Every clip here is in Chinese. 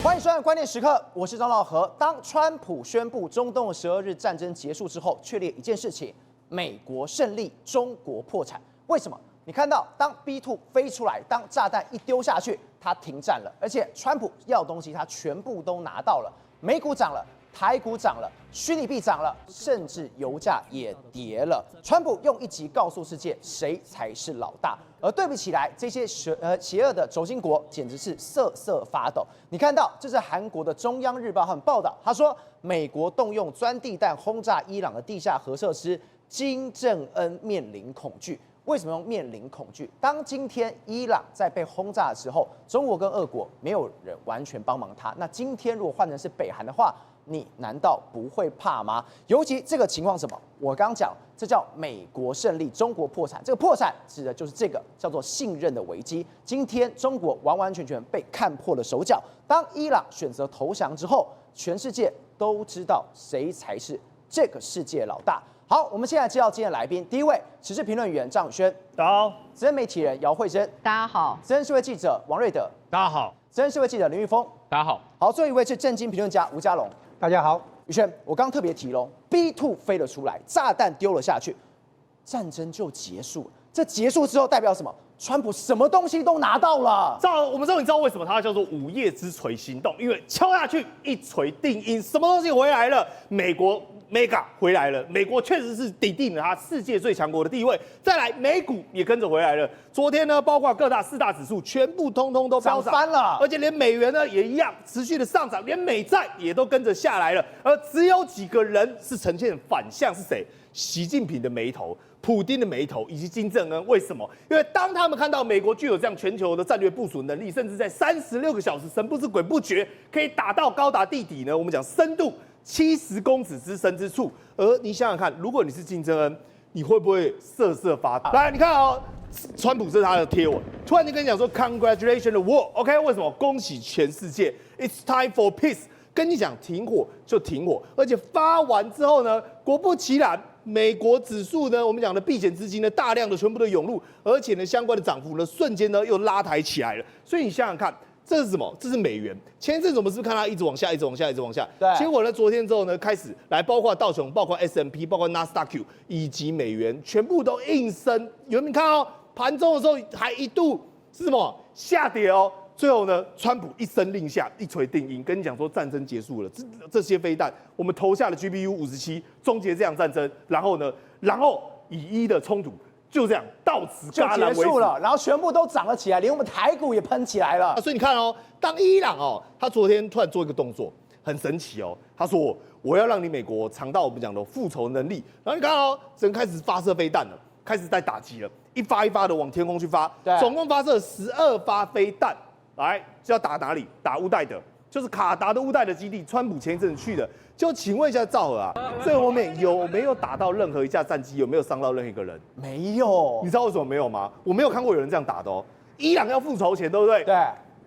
欢迎收看关键时刻，我是张老和。当川普宣布中东的12日战争结束之后，确立一件事情：美国胜利，中国破产。为什么？你看到，当 B2 飞出来，当炸弹一丢下去，他停战了，而且川普要的东西他全部都拿到了，美股涨了。台股涨了，虚拟币涨了，甚至油价也跌了。川普用一集告诉世界谁才是老大，而对比起来，这些邪恶的轴心国简直是瑟瑟发抖。你看到，这是韩国的中央日报他们报道，他说美国动用钻地弹轰炸伊朗的地下核设施，金正恩面临恐惧。为什么要面临恐惧？当今天伊朗在被轰炸的时候，中国跟俄国没有人完全帮忙他。那今天如果换成是北韩的话，你难道不会怕吗？尤其这个情况是什么？我刚刚讲，这叫美国胜利，中国破产。这个破产指的就是这个叫做信任的危机。今天中国完完全全被看破了手脚。当伊朗选择投降之后，全世界都知道谁才是这个世界老大。好，我们现在介绍今天的来宾。第一位，时事评论员张宇轩，大家好；资深媒体人姚慧珍，大家好；资深社会记者王瑞德，大家好；资深社会记者林玉峰，大家好。好，最后一位是政经评论家吴家龙，大家好。宇轩，我刚特别提喽 ，B2 飞了出来，炸弹丢了下去，战争就结束了。这结束之后代表什么？川普什么东西都拿到了。我们终于知道为什么它叫做午夜之锤行动，因为敲下去一锤定音，什么东西回来了？美国 Mega 回来了，美国确实是抵定了它世界最强国的地位。再来，美股也跟着回来了。昨天呢，包括各大4大指数全部通通都飙涨翻了，而且连美元呢也一样持续的上涨，连美债也都跟着下来了。而只有几个人是呈现反向，是谁？习近平的眉头。普丁的眉头以及金正恩，为什么？因为当他们看到美国具有这样全球的战略部署能力，甚至在36个小时神不知鬼不觉可以打到高达地底呢，我们讲深度70公尺之深之处。而你想想看，如果你是金正恩，你会不会瑟瑟发抖？来，你看哦，川普这是他的贴文，突然就跟你讲说 ，Congratulations the world，OK？、为什么？恭喜全世界 ，It's time for peace。跟你讲停火就停火，而且发完之后呢，果不其然，美国指数呢，我们讲的避险资金呢，大量的全部都涌入，而且呢，相关的涨幅呢，瞬间呢又拉抬起来了。所以你想想看，这是什么？这是美元。前一阵子我们是不是看它一直往下，一直往下，一直往下？对。结果呢，昨天之后呢，开始来包括道琼、包括 S&P、包括纳斯达克以及美元，全部都应声。有没有看哦？盘中的时候还一度是什么下跌哦？最后呢，川普一声令下，一锤定音，跟你讲说战争结束了。这些飞弹，我们投下了 GBU-57，终结这场战争。然后以一的冲突就这样到此戛然为止就结束了，然后全部都涨了起来，连我们台股也喷起来了。所以你看哦，当伊朗哦，他昨天突然做一个动作，很神奇哦。他说我要让你美国尝到我们讲的复仇能力。然后你看哦，人开始发射飞弹了，开始在打击了，一发一发的往天空去发，总共发射12发飞弹。来，就要打哪里？打乌代德，就是卡达的乌代德基地。川普前一阵子去的，就请问一下赵和啊，最后面有没有打到任何一架战机？有没有伤到任何一个人？没有。你知道为什么没有吗？我没有看过有人这样打的哦。伊朗要复仇前，对不对？对。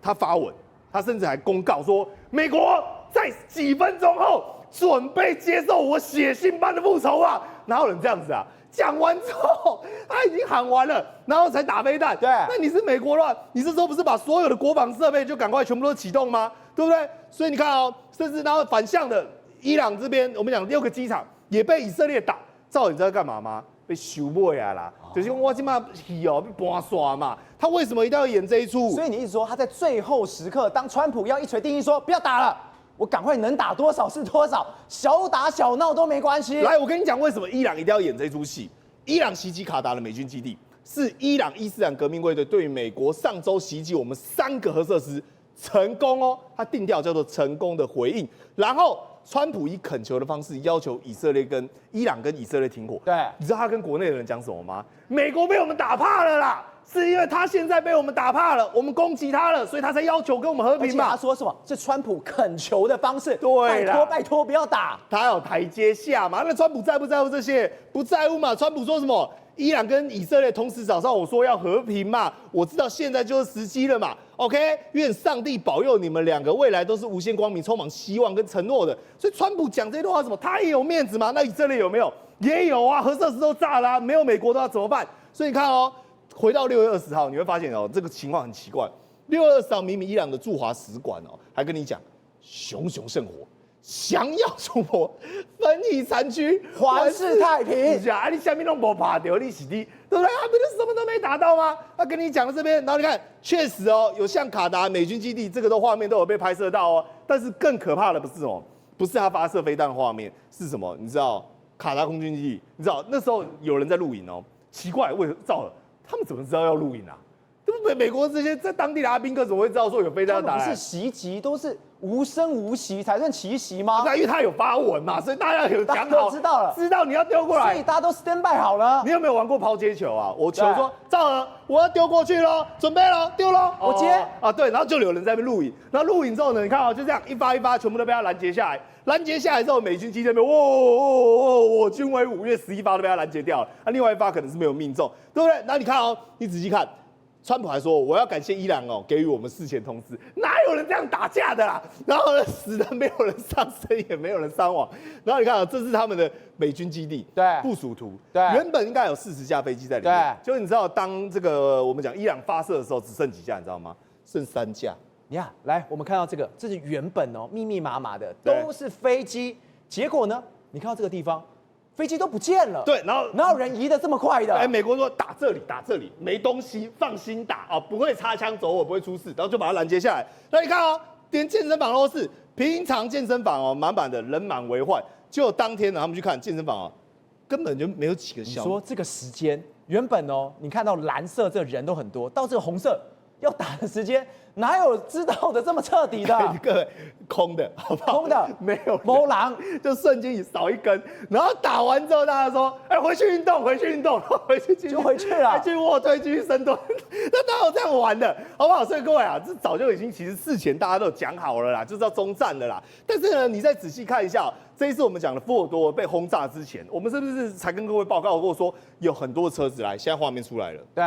他发文，他甚至还公告说，美国在几分钟后准备接受我血腥般的复仇啊！哪有人这样子啊？讲完之后，他已经喊完了，然后才打飞弹。对，那你是美国的话，你这时候不是把所有的国防设备就赶快全部都启动吗？对不对？所以你看哦，甚至然后反向的伊朗这边，我们讲6个机场也被以色列打，照你知道干嘛吗？被收买啊啦，就是用我今嘛戏哦被搬刷嘛。他为什么一定要演这一出？所以你一直说他在最后时刻，当川普要一锤定音说不要打了。我赶快能打多少是多少，小打小闹都没关系。来，我跟你讲，为什么伊朗一定要演这出戏？伊朗袭击卡达的美军基地，是伊朗伊斯兰革命卫队对于美国上周袭击我们3个核设施成功哦，他定调叫做成功的回应。然后，川普以恳求的方式要求以色列跟伊朗跟以色列停火。对，你知道他跟国内的人讲什么吗？美国被我们打怕了啦。是因为他现在被我们打怕了，我们攻击他了，所以他才要求跟我们和平嘛。他说什么？是川普恳求的方式。对啦，拜托不要打。他有台阶下嘛？那川普在不在乎这些？不在乎嘛。川普说什么？伊朗跟以色列同时找上我说要和平嘛，我知道现在就是时机了嘛。OK， 愿上帝保佑你们2个未来都是无限光明、充满希望跟承诺的。所以川普讲这段话什么？他也有面子嘛？那以色列有没有？也有啊，核设施都炸了啊，没有美国的话怎么办？所以你看哦。回到6月20号，你会发现哦，这个情况很奇怪。6·24号明明伊朗的驻华使馆哦，还跟你讲熊熊圣火，降妖除魔，分夷残躯，环视太平。是啊，你下面都没爬掉，你是的，对不对？他不是什么都没达到吗？他跟你讲了这边，然后你看，确实哦，有像卡达美军基地这个的画面都有被拍摄到哦。但是更可怕的不是他发射飞弹的画面，是什么？你知道卡达空军基地？你知道那时候有人在录影哦，奇怪，为什么照了？他们怎么知道要录影啊？美国这些在当地的阿兵哥怎么会知道说有飞弹要打来？不是袭击，都是无声无息才算奇袭吗？那因为他有发文嘛，所以大家有讲好，知道了，知道你要丢过来，所以大家都 stand by 好了。你有没有玩过抛接球啊？我球说赵娥，我要丢过去喽，准备喽，丢喽，我接啊，对，然后就有人在那边录影，然后录影之后呢，你看啊，就这样一发一发，全部都被他拦截下来。拦截下来之后，美军机这边，我军威5月11发都被他拦截掉了，另外一发可能是没有命中，对不对？然后你看哦，你仔细看。川普还说：“我要感谢伊朗哦，给予我们事前通知。哪有人这样打架的啦？然后呢，死的没有人上身，也没有人伤亡。然后你看啊，这是他们的美军基地，对，部署图，对，原本应该有40架飞机在里面，对，就你知道，当这个我们讲伊朗发射的时候，只剩几架，你知道吗？剩3架。你看，来，我们看到这个，这是原本哦，密密麻麻的都是飞机，结果呢，你看到这个地方。”飞机都不见了，对，然后哪有人移得这么快的？美国说打这里，打这里，没东西，放心打啊，不会擦枪走火，不会出事，然后就把它拦截下来。那你看哦，连健身房都是平常健身房哦，满满的人满为患。结果当天呢，他们去看健身房哦，根本就没有几个消。你说这个时间，原本哦，你看到蓝色这人都很多，到这个红色要打的时间。哪有知道的这么彻底的？各位，空的，好不好？空的，没有谋狼，就瞬间少一根。然后打完之后，大家说：“哎，回去运动，回去运动。”然后回去就回去了，去卧推，继续深蹲。那哪有这样玩的，好不好？所以各位啊，这早就已经其实事前大家都讲好了啦，就是要中战了啦。但是呢，你再仔细看一下，这一次我们讲的波尔多被轰炸之前，我们是不是才跟各位报告过说有很多车子来？现在画面出来了，对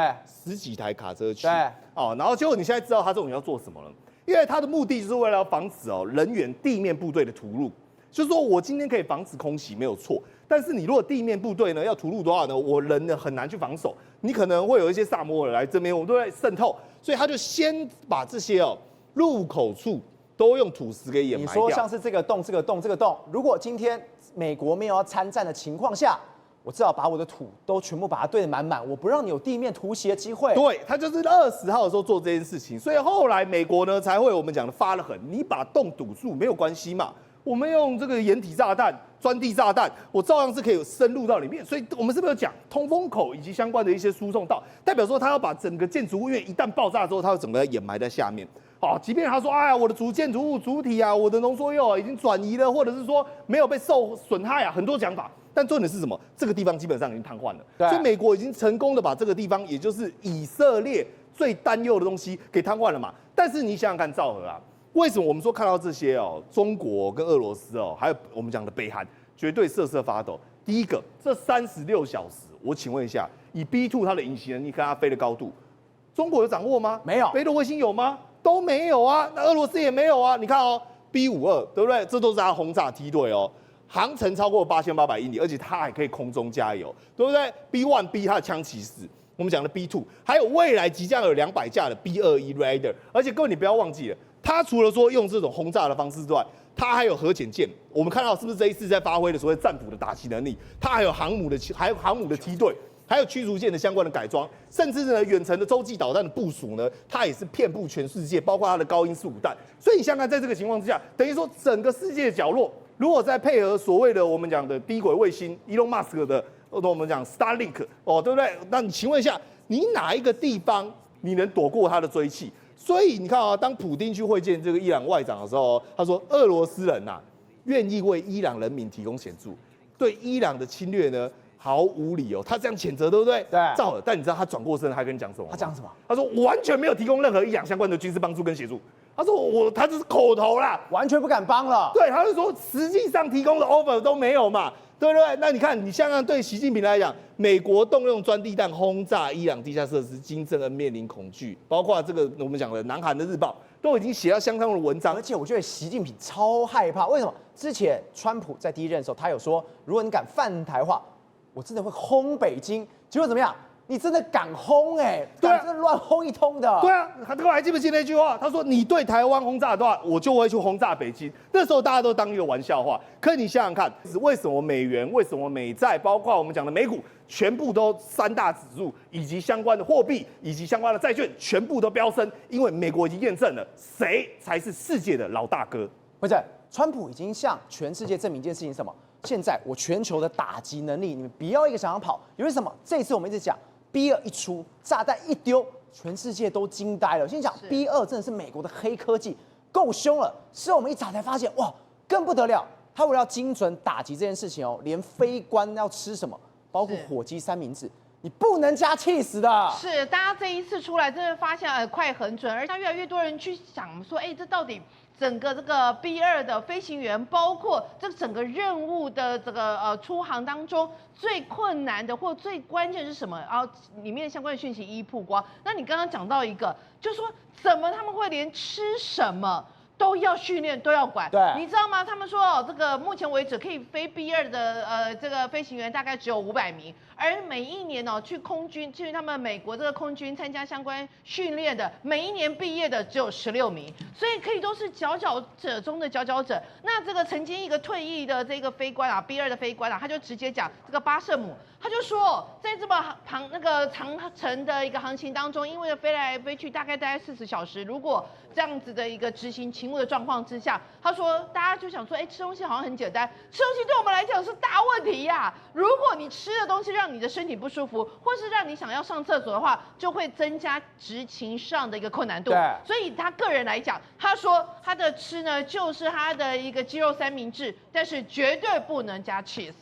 ，10几台卡车去，对，哦，然后结果你现在知道他这种要做什么了。因为它的目的就是为了要防止人员地面部队的突入，就是说我今天可以防止空袭没有错，但是你如果地面部队呢要突入的话呢，我人呢很难去防守，你可能会有一些萨摩尔来这边，我们都会渗透，所以他就先把这些入口处都用土石给掩埋掉。你说像是这个洞、这个洞、这个洞，如果今天美国没有要参战的情况下。我至少把我的土都全部把它堆得满满，我不让你有地面突袭的机会。对，他就是20号的时候做这件事情，所以后来美国呢才会我们讲的发了狠，你把洞堵住没有关系嘛，我们用这个掩体炸弹、钻地炸弹，我照样是可以深入到里面。所以我们是不是有讲通风口以及相关的一些输送道，代表说他要把整个建筑物，因为一旦爆炸之后，它会整个掩埋在下面。好，即便他说，哎呀，我的建筑物主体啊，我的浓缩铀已经转移了，或者是说没有被受损害啊，很多讲法。但重点是什么？这个地方基本上已经瘫痪了，所以美国已经成功的把这个地方，也就是以色列最担忧的东西给瘫痪了嘛。但是你想想看，赵和啊，为什么我们说看到这些中国跟俄罗斯还有我们讲的北韩，绝对瑟瑟发抖。第一个，这36小时，我请问一下，以 B2 它的隐形能力跟它飞的高度，中国有掌握吗？没有。北斗卫星有吗？都没有啊。那俄罗斯也没有啊。你看B52，对不对？这都是它轰炸梯队航程超过8800英里，而且它还可以空中加油，对不对 ？B1B 它的枪骑士，我们讲的 B2，还有未来即将有200架的 B21 Raider， 而且各位你不要忘记了，它除了说用这种轰炸的方式之外，它还有核潜舰。我们看到是不是这一次在发挥的所谓战斧的打击能力？它还有航母的梯队，还有驱逐舰的相关的改装，甚至呢远程的洲际导弹的部署呢，它也是遍布全世界，包括它的高音45弹。所以你想想看，在这个情况之下，等于说整个世界的角落。如果再配合所谓的我们讲的低轨卫星 Elon Musk 的，我们讲 Starlink 对不对？那你请问一下，你哪一个地方你能躲过他的追击？所以你看当普丁去会见这个伊朗外长的时候，他说俄罗斯人愿意为伊朗人民提供协助，对伊朗的侵略呢毫无理由，他这样谴责对不对？对。但你知道他转过身还跟你讲什么？他讲什么？他说我完全没有提供任何伊朗相关的军事帮助跟协助。他说他只是口头啦，完全不敢帮了。对，他就说实际上提供的 offer 都没有嘛，对不对？那你看，你想想对习近平来讲，美国动用钻地弹轰炸伊朗地下设施，金正恩面临恐惧，包括这个我们讲的南韩的日报都已经写到相当的文章。而且我觉得习近平超害怕，为什么？之前川普在第一任的时候，他有说，如果你敢犯台话，我真的会轰北京。结果怎么样？你真的敢轰对啊敢真的乱轰一通的。对啊，各位还记不记得那句话？他说：“你对台湾轰炸的话，我就会去轰炸北京。”那时候大家都当一个玩笑话。可你想想看，为什么美元、为什么美债，包括我们讲的美股，全部都三大指数以及相关的货币以及相关的债券全部都飙升？因为美国已经验证了谁才是世界的老大哥。不是，川普已经向全世界证明一件事情，什么？现在我全球的打击能力，你们不要一个想要跑。因为什么？这一次我们一直讲。B2一出，炸弹一丢，全世界都惊呆了。我先讲 B2真的是美国的黑科技，够凶了。是我们一查才发现，哇，更不得了。他为了要精准打击这件事情哦，连飞官要吃什么，包括火鸡三明治，你不能加 cheese 的。是，大家这一次出来，真的发现快很准，而且越来越多人去想说，这到底。整个这个 B2的飞行员，包括这整个任务的这个出航当中最困难的或最关键是什么？然后里面相关的讯息一曝光。那你刚刚讲到一个，就是说怎么他们会连吃什么都要训练，都要管。对，你知道吗？他们说这个目前为止可以飞 B2的这个飞行员大概只有500名，而每一年去空军，去他们美国这个空军参加相关训练的，每一年毕业的只有16名，所以可以都是佼佼者中的佼佼者。那这个曾经一个退役的这个飞官啊 ，B2的飞官啊，他就直接讲这个巴圣姆，他就说在这么那个长程的一个航行当中，因为飞来飞去大概40小时，如果这样子的一个执行勤务的状况之下，他说大家就想说，吃东西好像很简单，吃东西对我们来讲是大问题呀。如果你吃的东西让你的身体不舒服，或是让你想要上厕所的话，就会增加执勤上的一个困难度。所以他个人来讲，他说他的吃呢，就是他的一个鸡肉三明治，但是绝对不能加 cheese。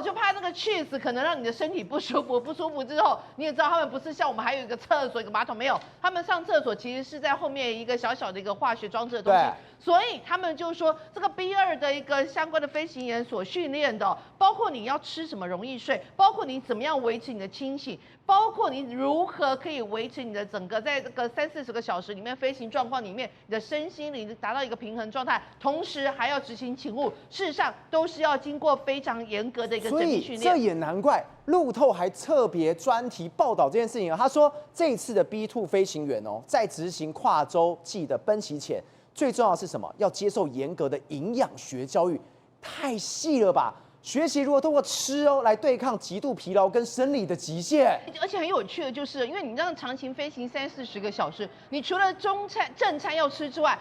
就怕那个 cheese 可能让你的身体不舒服，不舒服之后，你也知道他们不是像我们还有一个厕所一个马桶，没有，他们上厕所其实是在后面一个小小的一个化学装置的东西，所以他们就说这个 B2的一个相关的飞行员所训练的，包括你要吃什么容易睡，包括你怎么样维持你的清醒，包括你如何可以维持你的整个在这个30-40个小时里面飞行状况里面，你的身心灵达到一个平衡状态，同时还要执行勤务，事实上都是要经过非常严格的一个缜密训练。这也难怪路透还特别专题报道这件事情。他说，这一次的 B2 飞行员在执行跨洲际的奔袭前，最重要的是什么？要接受严格的营养学教育，太细了吧？学习如何通过吃来对抗极度疲劳跟生理的极限。而且很有趣的就是，因为你这样长程飞行30-40个小时，你除了中餐正餐要吃之外，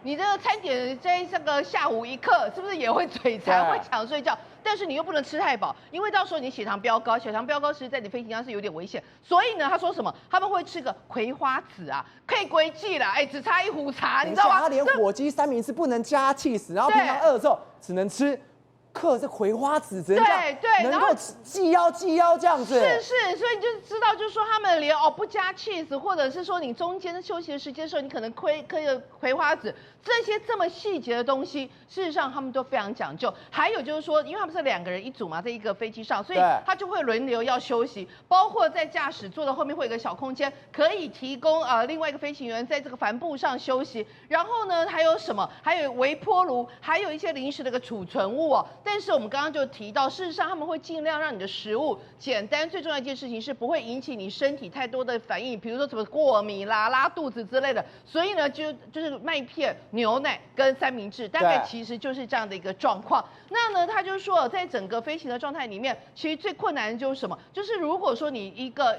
你这个餐点在这个下午一刻是不是也会嘴馋，会想睡觉？但是你又不能吃太饱，因为到时候你血糖飙高，血糖飙高其实在你飞行上是有点危险。所以呢，他说什么？他们会吃个葵花籽啊，可以归忌啦，只差一壶茶，你知道吗？他连火鸡三明治不能加 cheese， 然后平常饿的时候只能吃。嗑这葵花籽，只能能够系腰这样子。是，所以就知道，就是说他们连不加 cheese， 或者是说你中间休息的时间的时候，你可能嗑一个葵花籽，这些这么细节的东西，事实上他们都非常讲究。还有就是说，因为他们是2个人一组嘛，在一个飞机上，所以他就会轮流要休息，包括在驾驶座的后面会有一个小空间，可以提供另外一个飞行员在这个帆布上休息。然后呢，还有什么？还有微波炉，还有一些临时的一个储存物但是我们刚刚就提到，事实上他们会尽量让你的食物简单，最重要一件事情是不会引起你身体太多的反应，比如说什么过敏啦、拉肚子之类的。所以呢，就是麦片、牛奶跟三明治，大概其实就是这样的一个状况。那呢，他就说，在整个飞行的状态里面，其实最困难的就是什么？就是如果说你一个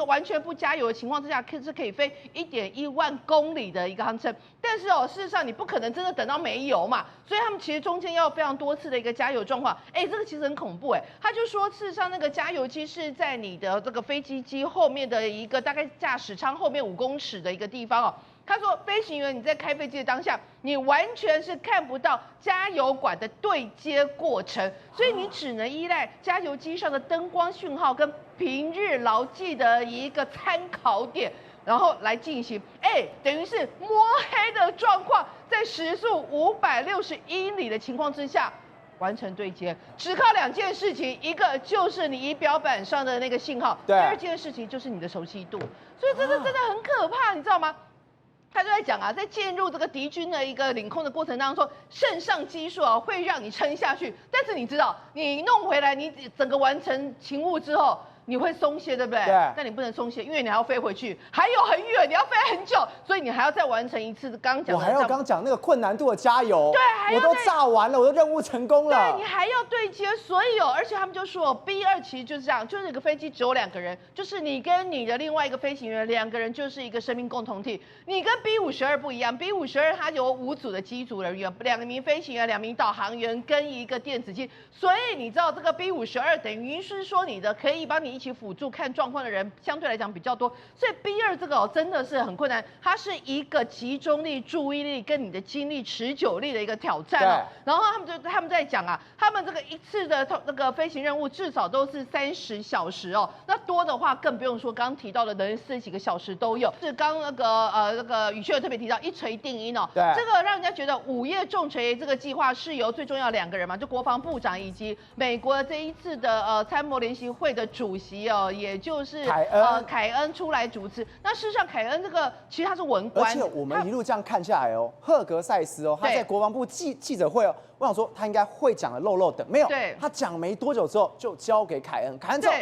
完全不加油的情况之下，是可以飞1.1万公里的一个航程，但是事实上你不可能真的等到没油嘛，所以他们其实中间要有非常多次的一个加油状况。这个其实很恐怖他就说，事实上那个加油机是在你的这个飞机机后面的一个大概驾驶舱后面5公尺的一个地方他说，飞行员你在开飞机的当下，你完全是看不到加油管的对接过程，所以你只能依赖加油机上的灯光讯号跟平日牢记的一个参考点，然后来进行。等于是摸黑的状况，在时速560英里的情况之下完成对接，只靠2件事情，一个就是你仪表板上的那个信号，第2件事情就是你的熟悉度，所以真的很可怕，你知道吗？他就在讲在进入这个敌军的一个领空的过程当中，肾上激素会让你撑下去，但是你知道，你弄回来，你整个完成勤务之后，你会松懈，对不对？对。但你不能松懈，因为你还要飞回去，还有很远，你要飞很久，所以你还要再完成一次刚讲的。我还要刚讲那个困难度的加油。对，我都炸完了，我的任务成功了。对，你还要对接所有，而且他们就说 B2其实就是这样，就是一个飞机只有2个人，就是你跟你的另外一个飞行员2个人就是一个生命共同体。你跟 B52不一样 ，B52它有5组的机组人员，2名飞行员、2名导航员跟一个电子机，所以你知道这个 B52等于是说你的可以帮你一起辅助看状况的人相对来讲比较多，所以 B2这个真的是很困难，它是一个集中力、注意力跟你的精力、持久力的一个挑战哦。然后他们在讲啊，他们这个一次的那个飞行任务至少都是30小时哦，那多的话更不用说，刚刚提到的能40几个小时都有。是刚那个宇轩有特别提到一锤定音哦，这个让人家觉得午夜重锤这个计划是由最重要2个人嘛，就国防部长以及美国这一次的参谋联席会的主席哦，也就是凯恩出来主持。那事实上凯恩这个其实他是文官，而且我们一路这样看下来哦，赫格塞斯哦，他在国防部记者会哦，我想说他应该会讲的漏漏的，没有，他讲没多久之后就交给凯恩，凯恩之后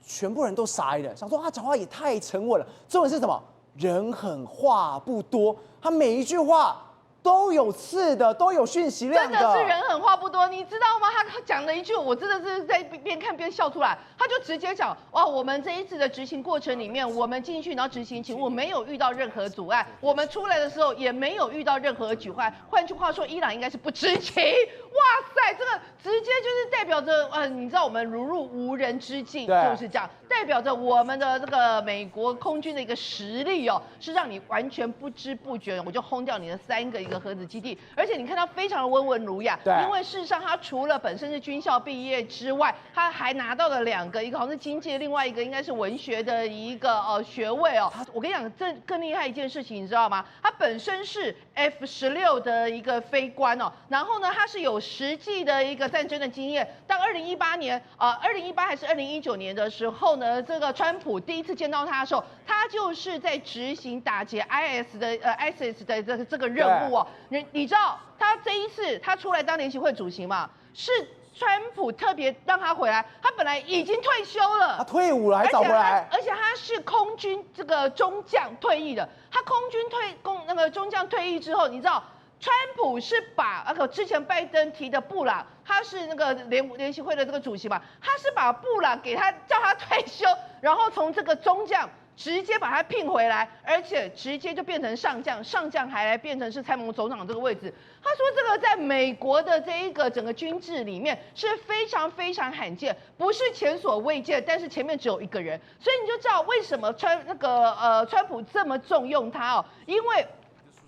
全部人都傻眼了，想说他讲话也太沉稳了。重点是什么？人狠话不多，他每一句话都有刺的，都有讯息量的。真的是人狠话不多，你知道吗？他讲了一句，我真的是在边看边笑出来。他就直接讲，哇，我们这一次的执行过程里面，我们进去然后执行勤务没有遇到任何阻碍，我们出来的时候也没有遇到任何阻碍。换句话说，伊朗应该是不知情。哇塞，这个直接就是代表着，你知道我们如入无人之境，就是这样，代表着我们的这个美国空军的一个实力哦，是让你完全不知不觉我就轰掉你的3个一个核子基地，而且你看他非常的温文儒雅，因为事实上他除了本身是军校毕业之外，他还拿到了2个，一个好像是经济，另外一个应该是文学的一个学位哦。我跟你讲，这更厉害一件事情，你知道吗？他本身是 F-16的一个飞官哦，然后呢，他是有实际的一个战争的经验。当2018年2018还是2019年的时候呢，这个川普第一次见到他的时候，他就是在执行打劫 ISIS 的这个任务哦。你知道他这一次他出来当联席会主席嘛？是川普特别让他回来，他本来已经退休了，他退伍了还找回来，而且他是空军这个中将退役的。他空军那个中将退役之后，你知道川普是把之前拜登提的布朗，他是那个联席会的这个主席嘛，他是把布朗叫他退休，然后从这个中将直接把他聘回来，而且直接就变成上将，上将还来变成是参谋总长这个位置。他说这个在美国的这一个整个军制里面是非常非常罕见，不是前所未见，但是前面只有1个人，所以你就知道为什么川普这么重用他哦，因为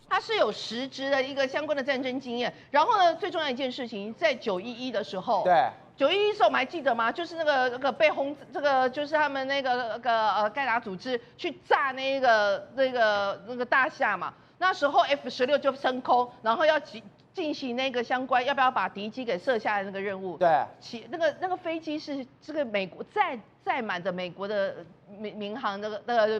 他是有实质的一个相关的战争经验。然后呢，最重要一件事情，在911的时候，对。911时候我们还记得吗？就是那个被轰，这个就是他们那个盖达组织去炸那个大厦嘛。那时候 F-16就升空，然后要进行那个相关要不要把敌机给射下来那个任务。对，那个飞机是这个美国载满着美国的民航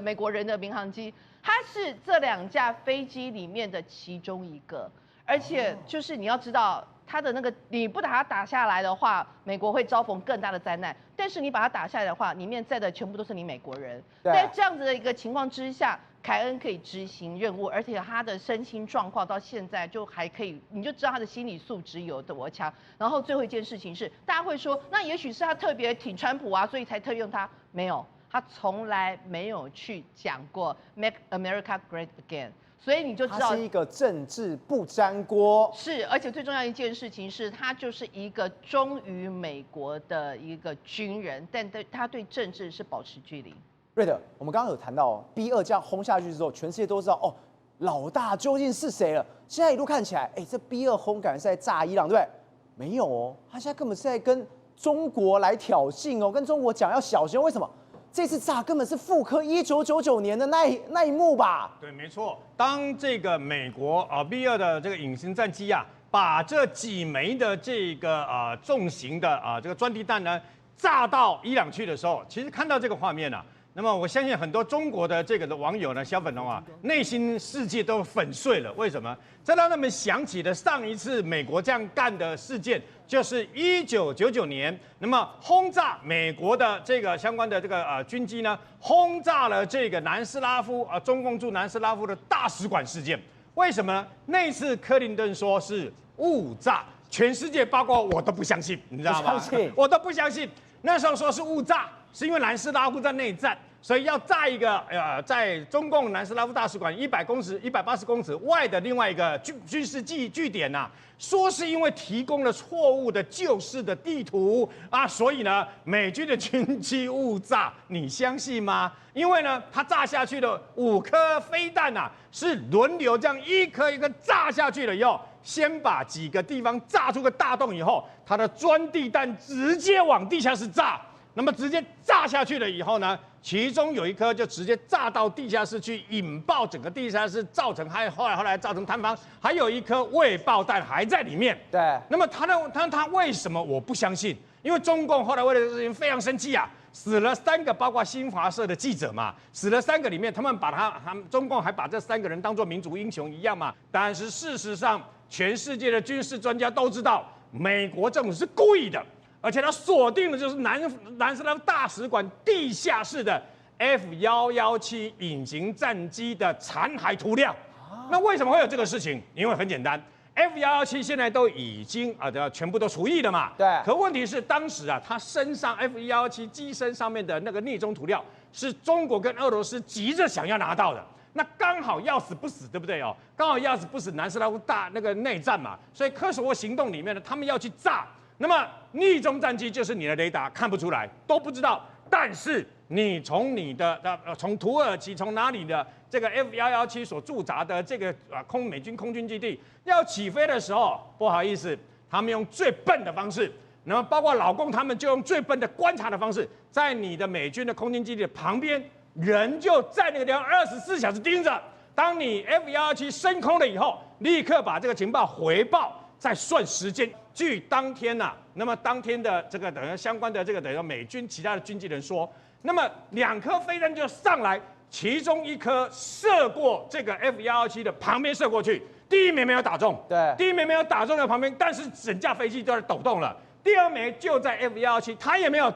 美国人的民航机，它是这2架飞机里面的其中一个，而且就是你要知道。他的那个，你不把它打下来的话，美国会遭逢更大的灾难。但是你把它打下来的话，里面载的全部都是你美国人。在这样子的一个情况之下，凯恩可以执行任务，而且他的身心状况到现在就还可以，你就知道他的心理素质有多强。然后最后一件事情是，大家会说，那也许是他特别挺川普啊，所以才特意用他。没有，他从来没有去讲过 Make America Great Again。所以你就知道，他是一个政治不沾锅。是，而且最重要一件事情是，他就是一个忠于美国的一个军人，但他对政治是保持距离。瑞德，我们刚刚有谈到B2这样轰下去之后，全世界都知道哦，老大究竟是谁了。现在一路看起来，这 B2轰感觉是在炸伊朗，对不对？没有哦，他现在根本是在跟中国来挑衅哦，跟中国讲要小心。为什么？这次炸根本是复刻1999年的那一幕吧？对，没错。当这个美国B2的这个隐形战机啊，把这几枚的这个重型的这个钻地弹呢炸到伊朗去的时候，其实看到这个画面啊，那么我相信很多中国的这个的网友呢，小粉红啊，内心世界都粉碎了。为什么？这让他们想起了上一次美国这样干的事件，就是1999年，那么轰炸美国的这个相关的这个军机呢，轰炸了这个南斯拉夫中共驻南斯拉夫的大使馆事件。为什么呢？那次克林顿说是误炸，全世界包括我都不相信，你知道吗？我都不相信。那时候说是误炸，是因为南斯拉夫在内战，所以要炸一个在中共南斯拉夫大使馆180公尺外的另外一个军事据点呐、说是因为提供了错误的旧式的地图啊，所以呢美军的军机误炸，你相信吗？因为呢它炸下去的5颗飞弹呐、是轮流这样一颗一颗炸下去了以后。先把几个地方炸出个大洞以后，它的钻地弹直接往地下室炸，那么直接炸下去了以后呢，其中有一颗就直接炸到地下室去，引爆整个地下室，造成后来造成坍方，还有一颗未爆弹还在里面。对，那么他为什么我不相信？因为中共后来为了这个事情非常生气啊。死了3个，包括新华社的记者嘛，死了3个里面，他们中共还把这3个人当作民族英雄一样嘛。但是事实上，全世界的军事专家都知道，美国政府是故意的，而且他锁定的就是南斯拉夫大使馆地下室的 F-117隐形战机的残骸涂料。那为什么会有这个事情？因为很简单。F-117现在都已经全部都除役了嘛？对。可问题是当时啊，他身上 F-117机身上面的那个匿踪涂料，是中国跟俄罗斯急着想要拿到的。那刚好要死不死，对不对哦？刚好要死不死，南斯拉夫大那个内战嘛，所以科索沃行动里面呢，他们要去炸。那么匿踪战机就是你的雷达看不出来，都不知道。但是你从土耳其从哪里的这个 F-117所驻扎的这个美军空军基地要起飞的时候，不好意思，他们用最笨的方式，那么包括老共他们就用最笨的观察的方式，在你的美军的空军基地的旁边，人就在那个地方24小时盯着。当你 F-117升空了以后，立刻把这个情报回报，再算时间。据当天呐、那么当天的这个等于相关的这个等于美军其他的军机人说，那么2颗飞弹就上来，其中1颗射过这个 F-117的旁边射过去，第1枚没有打中，对，第1枚没有打中的旁边，但是整架飞机都在抖动了。第2枚就在 F-117，它也没有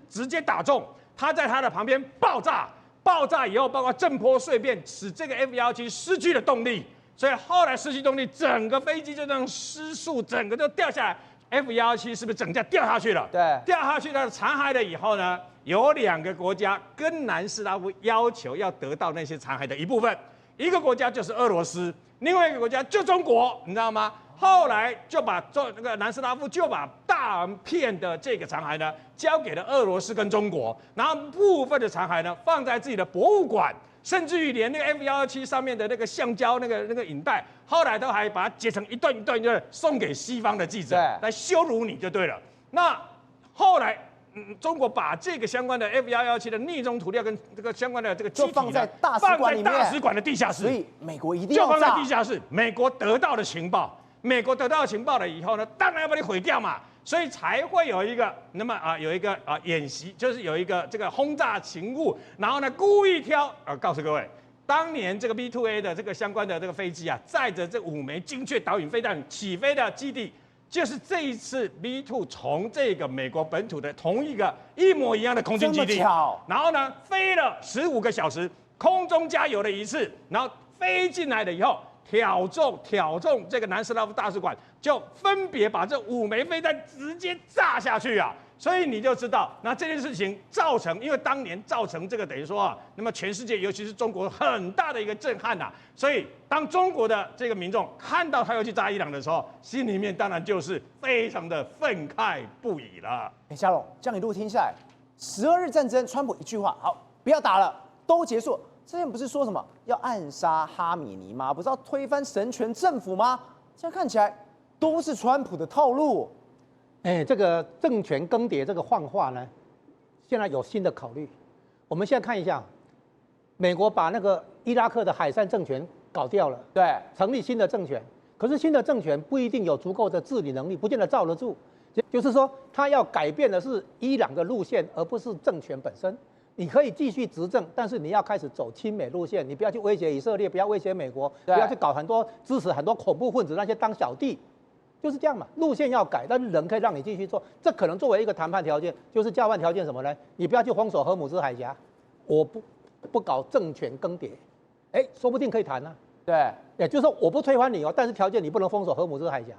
直接打中，它在它的旁边爆炸，爆炸以后包括震波碎片，使这个 F-117失去了动力。所以后来失去动力，整个飞机就这样失速，整个就掉下来。F-117是不是整架掉下去了？对，掉下去了，残骸了以后呢，有2个国家跟南斯拉夫要求要得到那些残骸的一部分，一个国家就是俄罗斯，另外一个国家就中国，你知道吗？后来就把那个南斯拉夫就把大片的这个残骸呢交给了俄罗斯跟中国，然后部分的残骸呢放在自己的博物馆。甚至于连那个 F-117上面的那个橡胶那个影带，后来都还把它截成一段一段，就是送给西方的记者来羞辱你就对了。那后来，中国把这个相关的 F-117的匿踪涂料跟这个相关的这个机体就放在大使馆里面，大使馆的地下室，所以美国一定要就放在地下室。美国得到的情报，了以后呢，当然要把你毁掉嘛。所以才会有一个，有一个演习，就是有一个这个轰炸勤务，然后呢故意挑告诉各位，当年这个 B2A 的这个相关的这个飞机啊，载着这5枚精确导引飞弹起飞的基地，就是这一次 B2 从这个美国本土的同一模一样的空军基地，然后呢飞了15个小时，空中加油了一次，然后飞进来了以后。挑中这个南斯拉夫大使馆，就分别把这5枚飞弹直接炸下去啊！所以你就知道，那这件事情造成，因为当年造成这个等于说啊，那么全世界尤其是中国很大的一个震撼呐。所以当中国的这个民众看到他要去炸伊朗的时候，心里面当然就是非常的愤慨不已了。夏龙，这样一路听下来，12日战争，川普一句话，好，不要打了，都结束。之前不是说什么要暗杀哈米尼吗？不是要推翻神权政府吗？现在看起来都是川普的套路。这个政权更迭这个幻化呢，现在有新的考虑。我们现在看一下，美国把那个伊拉克的海珊政权搞掉了，对，成立新的政权。可是新的政权不一定有足够的治理能力，不见得罩得住。就是说，他要改变的是伊朗的路线，而不是政权本身。你可以继续执政，但是你要开始走亲美路线，你不要去威胁以色列，不要威胁美国，不要去搞很多支持很多恐怖分子那些当小弟，就是这样嘛。路线要改，但是人可以让你继续做。这可能作为一个谈判条件，就是交换条件什么呢？你不要去封锁荷姆斯海峡，我不搞政权更迭，说不定可以谈啊。对，也就是说我不推翻你哦，但是条件你不能封锁荷姆斯海峡，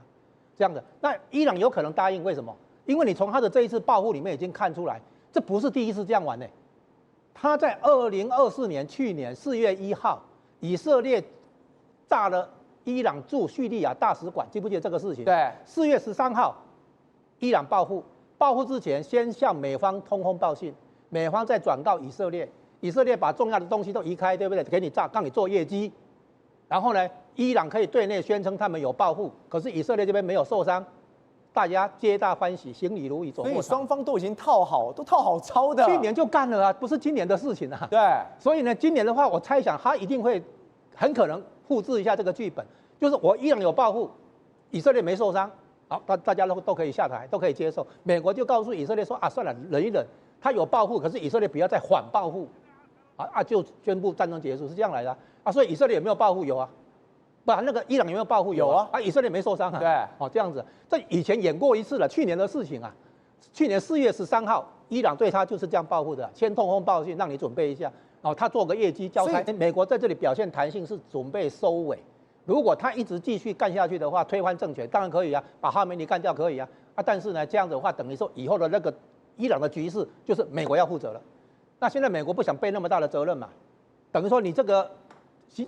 这样的。那伊朗有可能答应，为什么？因为你从他的这一次报复里面已经看出来，这不是第一次这样玩呢。他在2024年去年4月1号，以色列炸了伊朗驻叙利亚大使馆，记不记得这个事情？对。4月13号，伊朗报复，报复之前先向美方通风报信，美方再转告以色列，以色列把重要的东西都移开，对不对？给你炸，让你做业绩。然后呢，伊朗可以对内宣称他们有报复，可是以色列这边没有受伤。大家皆大欢喜，行礼如仪，走过场。所以双方都已经套好招的。去年就干了啊，不是今年的事情啊。对。所以呢，今年的话，我猜想他一定会很可能复制一下这个剧本，就是我伊朗有报复，以色列没受伤，好，大家都可以下台，都可以接受。美国就告诉以色列说啊，算了，忍一忍，他有报复，可是以色列不要再缓报复，就宣布战争结束，是这样来的啊。所以以色列有没有报复？有啊。不然那个伊朗有没有报复？有啊，以色列没受伤啊。对，这样子，这以前演过一次了，去年的事情啊。去年4月13号，伊朗对他就是这样报复的，先通风报信，让你准备一下，他做个业绩交差。美国在这里表现弹性，是准备收尾。如果他一直继续干下去的话，推翻政权当然可以啊，把哈梅尼干掉可以啊。但是呢，这样子的话，等于说以后的那个伊朗的局势就是美国要负责了。那现在美国不想背那么大的责任嘛，等于说你这个。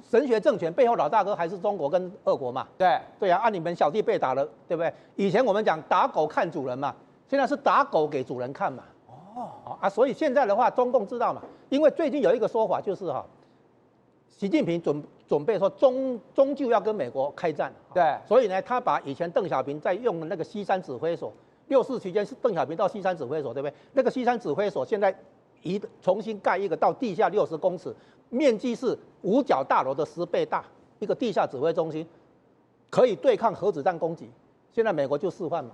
神学政权背后老大哥还是中国跟俄国嘛？对啊，你们小弟被打了，对不对？以前我们讲打狗看主人嘛，现在是打狗给主人看嘛。所以现在的话，中共知道嘛？因为最近有一个说法就是习近平准备说终究要跟美国开战。对，所以呢，他把以前邓小平在用的那个西山指挥所，64期间是邓小平到西山指挥所，对不对？那个西山指挥所现在重新盖一个到地下60公尺。面积是五角大楼的10倍大，一个地下指挥中心，可以对抗核子弹攻击。现在美国就示范嘛，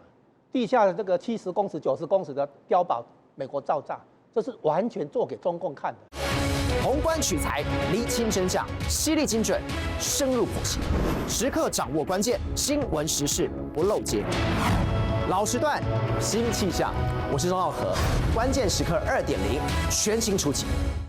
地下的这个70公尺、90公尺的碉堡，美国照炸，这是完全做给中共看的。宏观取材，厘清真相，犀利精准，深入剖析，时刻掌握关键，新闻时事不漏接。老时段，新气象，我是钟浩和，关键时刻2.0，全新出击。